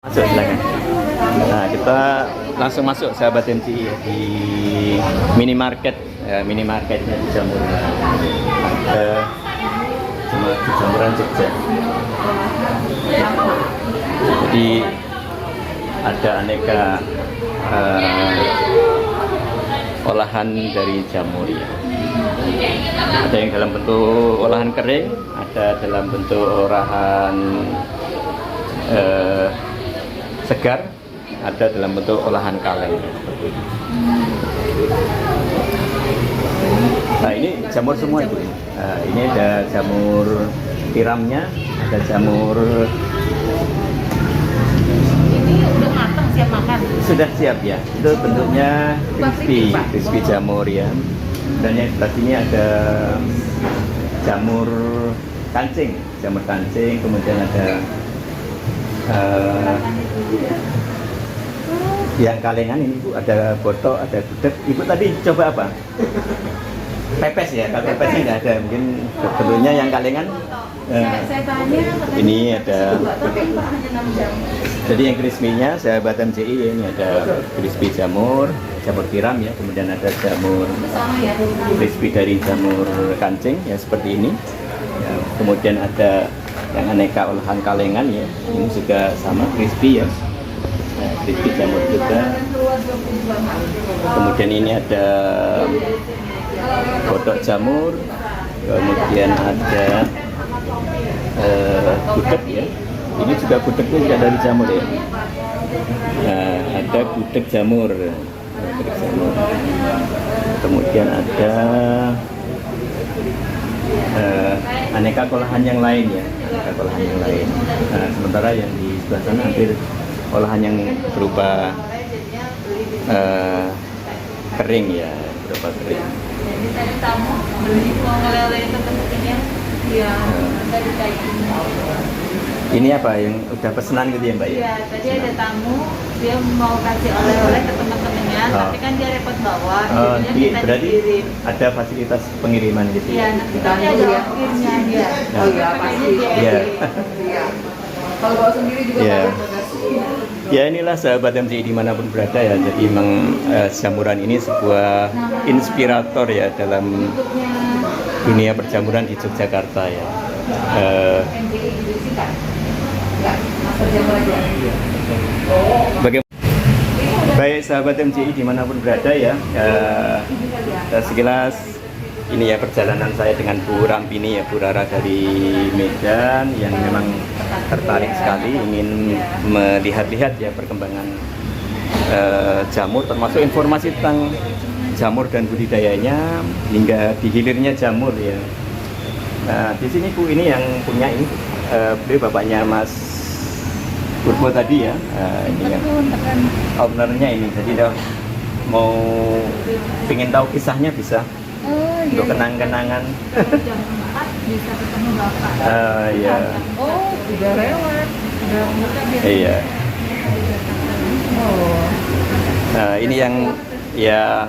Masuk silakan. Nah, kita langsung masuk sahabat MCI ya, di minimarket. Minimarketnya di Jamur. Ada cuma di Jamuran Jogja. Jadi ada aneka olahan dari jamur ya. Ada yang dalam bentuk olahan kering, ada dalam bentuk olahan segar, ada dalam bentuk olahan kaleng. Nah, ini jamur semua itu. Ini ada jamur tiramnya, ada jamur. Ini udah matang siap makan. Sudah siap ya. Itu bentuknya crispy jamur ya. Dan yang sebelah sini ada jamur kancing, kemudian ada yang kalengan ini Bu, ada botok, ada gudeg. Ibu tadi coba apa? Pepes ya, kalau pepesnya nggak ada, mungkin bentuknya yang kalengan. Saya tanya, Ini ada. Jadi yang crispy-nya sahabat MCI ini ada crispy jamur tiram ya, kemudian ada jamur crispy dari jamur kancing ya seperti ini. Ya, kemudian ada yang aneka olahan kalengan ya, ini juga sama crispy ya. Nah, crispy jamur juga. Kemudian ini ada botok jamur, kemudian ada gudeg ya. Ini juga gudegnya juga dari jamur ya. Nah, ada gudeg jamur. Kemudian ada aneka olahan yang lain ya, Nah, sementara yang di sebelah sana hampir olahan yang berupa kering ya, berupa kering. Jadi tadi tamu beli meleleh itu bentuknya ya dari kayu. Ini apa yang udah pesanan gitu ya Mbak ya? Iya, tadi ada tamu dia mau kasih oleh-oleh ke teman-temannya, tapi kan dia repot bawa, jadinya kita berarti dikirim. ada fasilitas pengiriman gitu Iya, ya? nanti ada ongkirnya dia. Oh iya, Pakainya dia. Iya. Kalau bawa sendiri juga Iya. pakai bagasi. Ya inilah sahabat MCI dimanapun berada ya. Jadi memang jamuran ini sebuah inspirator ya dalam dunia perjamuran di Yogyakarta ya. Bagaimana? Baik sahabat MCI dimanapun berada ya. Sekilas ini ya perjalanan saya dengan Bu Rampini ya, Bu Rara dari Medan yang memang tertarik sekali ingin melihat-lihat ya perkembangan jamur, termasuk informasi tentang jamur dan budidayanya hingga dihilirnya jamur ya. Nah di sini Bu ini yang punya ini beliau bapaknya Mas Purbo tadi ya, ini kan ownernya ini. Jadi dia mau ingin tahu kisahnya bisa. Untuk kenang-kenangan. Jam 4 bisa ketemu Bapak. Iya. Oh, udah lewat. Udah muka dia. Iya. Oh. Nah, ini yang ya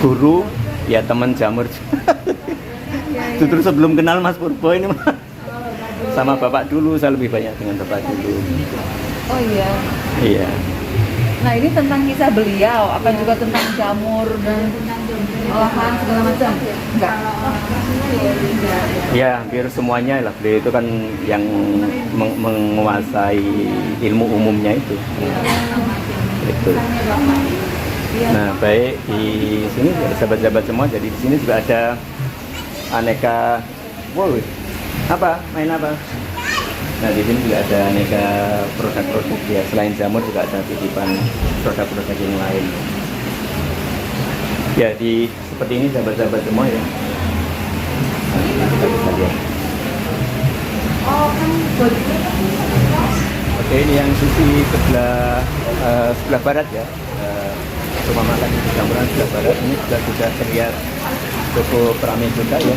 guru, ya teman jamur. Justru sebelum kenal Mas Purbo ini sama Bapak dulu, saya lebih banyak dengan Bapak dulu. Oh iya. Iya. Nah ini tentang kisah beliau, apa juga tentang jamur dan olahan segala macam? Enggak. Ya, hampir semuanya lah. Beliau itu kan yang menguasai ilmu umumnya itu. Itu. Nah, baik di sini sahabat-sahabat semua. Jadi di sini juga ada aneka. Wow, apa? Main apa? Nah, di sini juga ada aneka produk-produk ya. Selain jamur juga ada titipan produk-produk yang lain. Ya, di seperti ini sahabat-sahabat semua ya. Nah, kita bisa lihat. Oh kan Oke, ini yang sisi sebelah barat ya. Rumah makan di Jamuran sebelah barat ini sudah terlihat cukup ramai juga ya.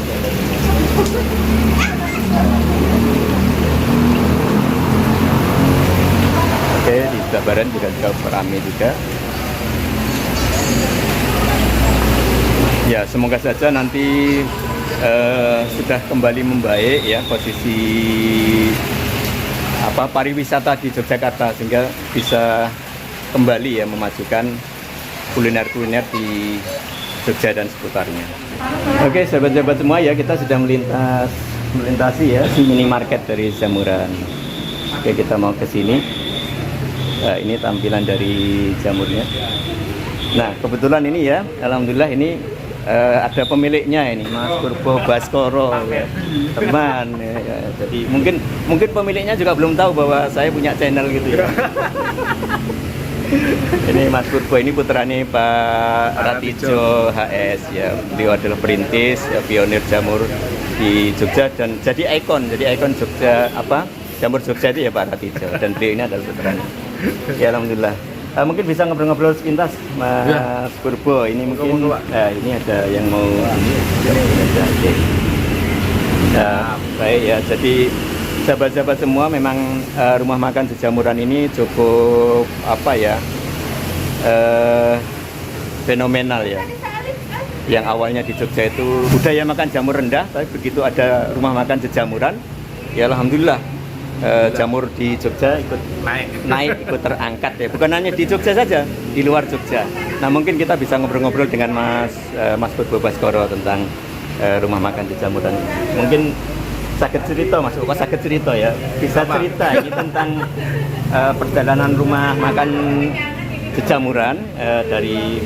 Oke, di sebelah barat juga ramai juga. Ya, semoga saja nanti sudah kembali membaik ya posisi pariwisata di Yogyakarta sehingga bisa kembali ya memajukan kuliner-kuliner di Jogja dan seputarnya. Oke, sahabat-sahabat semua ya, kita sudah melintasi ya minimarket dari Jamuran. Oke, kita mau ke sini. Nah, ini tampilan dari jamurnya. Nah, kebetulan ini ya, alhamdulillah ini ada pemiliknya ini, Mas Purbo Baskoro, ya, teman. Ya. Jadi mungkin pemiliknya juga belum tahu bahwa saya punya channel gitu ya. Ini Mas Purbo ini putranya Pak Ratijo HS ya. Beliau adalah perintis, ya, pionir jamur di Jogja dan jadi ikon Jogja jamur Jogja itu ya Pak Ratijo, dan beliau ini adalah putranya. Ya alhamdulillah. Mungkin bisa ngobrol-ngobrol sepintas Mas Purbo. Ini mungkin ini ada yang mau baik ya. Jadi sahabat-sahabat semua, memang rumah makan Jejamuran ini cukup fenomenal ya. Yang awalnya di Jogja itu budaya makan jamur rendah, tapi begitu ada rumah makan Jejamuran, ya alhamdulillah jamur di Jogja ikut naik, ikut terangkat ya. Bukan hanya di Jogja saja, di luar Jogja. Nah mungkin kita bisa ngobrol-ngobrol dengan Mas Purbo Baskoro tentang rumah makan Jejamuran. Mungkin sakit cerita Mas, sakit cerita ya. Bisa cerita ini tentang perjalanan rumah makan Jejamuran dari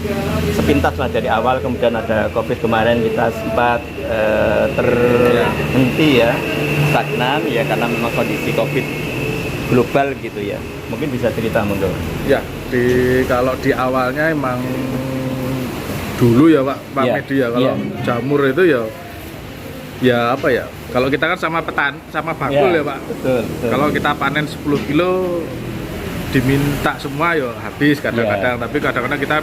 sepintas lah, dari awal, kemudian ada COVID kemarin, kita sempat terhenti ya, stagnan ya karena memang kondisi COVID global gitu ya. Mungkin bisa cerita monggo. Ya, kalau di awalnya emang dulu ya Pak Ya, Medi ya, kalau jamur itu ya apa ya? Kalau kita kan sama bakul ya Pak. Betul. Kalau kita panen 10 kilo diminta semua ya habis kadang-kadang, tapi kadang-kadang kita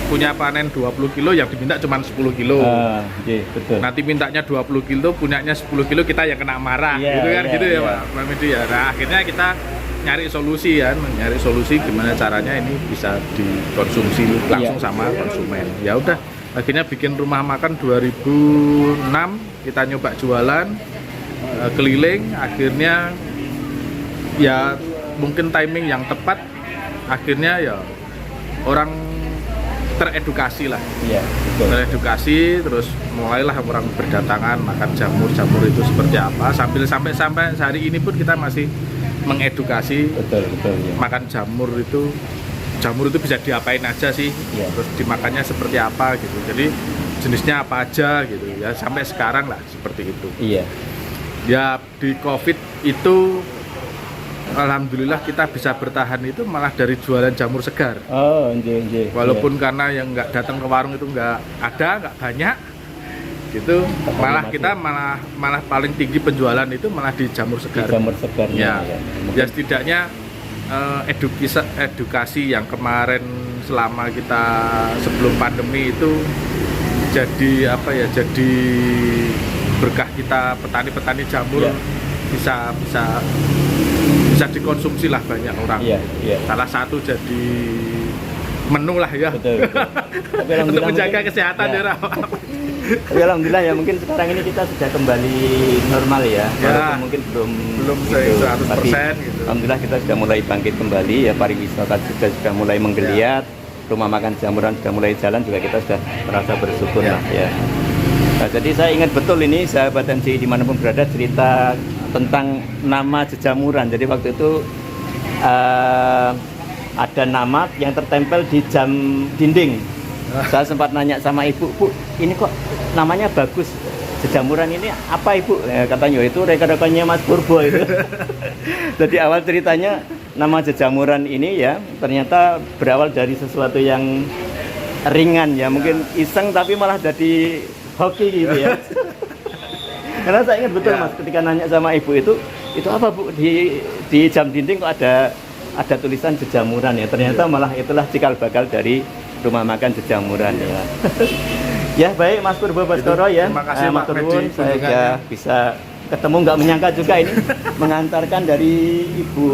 punya panen 20 kilo yang diminta cuma 10 kilo. Betul. Nanti mintanya 20 kilo, punyanya 10 kilo, kita yang kena marah, gitu kan, gitu ya Pak Medi ya. Nah akhirnya kita nyari solusi gimana caranya ini bisa dikonsumsi langsung sama konsumen. Ya udah, akhirnya bikin rumah makan 2006, kita nyoba jualan keliling, akhirnya ya mungkin timing yang tepat, akhirnya ya orang teredukasi lah. Iya, betul. Teredukasi, terus mulailah orang berdatangan makan jamur itu seperti apa, sampai hari ini pun kita masih mengedukasi. Betul ya. Makan jamur itu bisa diapain aja sih, terus dimakannya seperti apa gitu, jadi jenisnya apa aja gitu ya, sampai sekarang lah seperti itu. Iya. Ya di COVID itu alhamdulillah kita bisa bertahan itu malah dari jualan jamur segar. Oh, nggih. Walaupun karena yang nggak datang ke warung itu nggak banyak gitu, kita malah paling tinggi penjualan itu malah di jamur segar. Jamur segarnya. Ya setidaknya edukasi yang kemarin selama kita sebelum pandemi itu jadi jadi berkah kita petani jamur. Bisa dikonsumsi lah banyak orang. Salah satu jadi menu lah ya. Betul. Untuk menjaga kesehatan ya. Tapi alhamdulillah ya, mungkin sekarang ini kita sudah kembali normal ya. Walaupun mungkin belum 100% gitu. Alhamdulillah kita sudah mulai bangkit kembali ya, pariwisata juga sudah mulai menggeliat. Rumah makan Jamuran sudah mulai jalan, juga kita sudah merasa bersyukur lah ya. Nah, jadi saya ingat betul ini sahabat MCI dimanapun berada, cerita tentang nama Jejamuran. Jadi waktu itu ada nama yang tertempel di jam dinding. Saya sempat nanya sama ibu, Bu, ini kok namanya bagus, Jejamuran ini apa Ibu? Katanya itu rekan-rekannya Mas Purbo itu. Jadi awal ceritanya nama Jejamuran ini ya ternyata berawal dari sesuatu yang ringan ya, mungkin iseng tapi malah jadi hoki gitu ya. Karena saya ingat betul Mas, ketika nanya sama ibu itu apa Bu, di jam dinding kok ada tulisan Jejamuran ya. Ternyata malah itulah cikal bakal dari rumah makan Jejamuran ya. Ya baik Mas Purbo Baskoro ya. Terima kasih Pak Medi. Saya juga bisa ketemu, nggak menyangka juga ini mengantarkan dari Ibu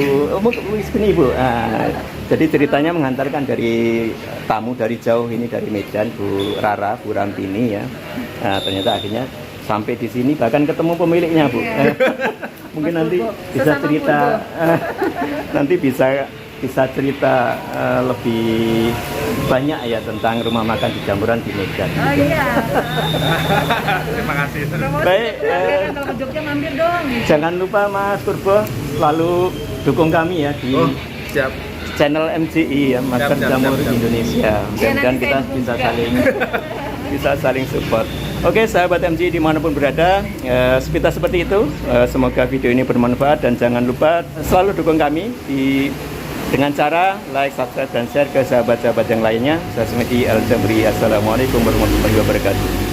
Ibu. Jadi ceritanya mengantarkan dari tamu dari jauh ini, dari Medan, Bu Rara, Bu Rampini ya. Ternyata akhirnya sampai di sini, bahkan ketemu pemiliknya Bu. mungkin Mas nanti Purbo. bisa Sesama cerita nanti bisa cerita lebih banyak ya tentang rumah makan di Jamuran di Medan. Oh iya. Terima kasih. Promosi Baik, kan kalau ke Jogja mampir dong. Jangan lupa Mas Purbo selalu dukung kami ya di Oh, siap. channel MCI ya, Makan Siap, Jamur siap. Indonesia. Ya, Dan nanti kita saya dukung bisa juga. bisa saling support. Oke, sahabat MCI dimanapun berada, kita seperti itu. Semoga video ini bermanfaat dan jangan lupa selalu dukung kami dengan cara like, subscribe, dan share ke sahabat-sahabat yang lainnya. Saya Smedi Al Jamri. Assalamualaikum warahmatullahi wabarakatuh.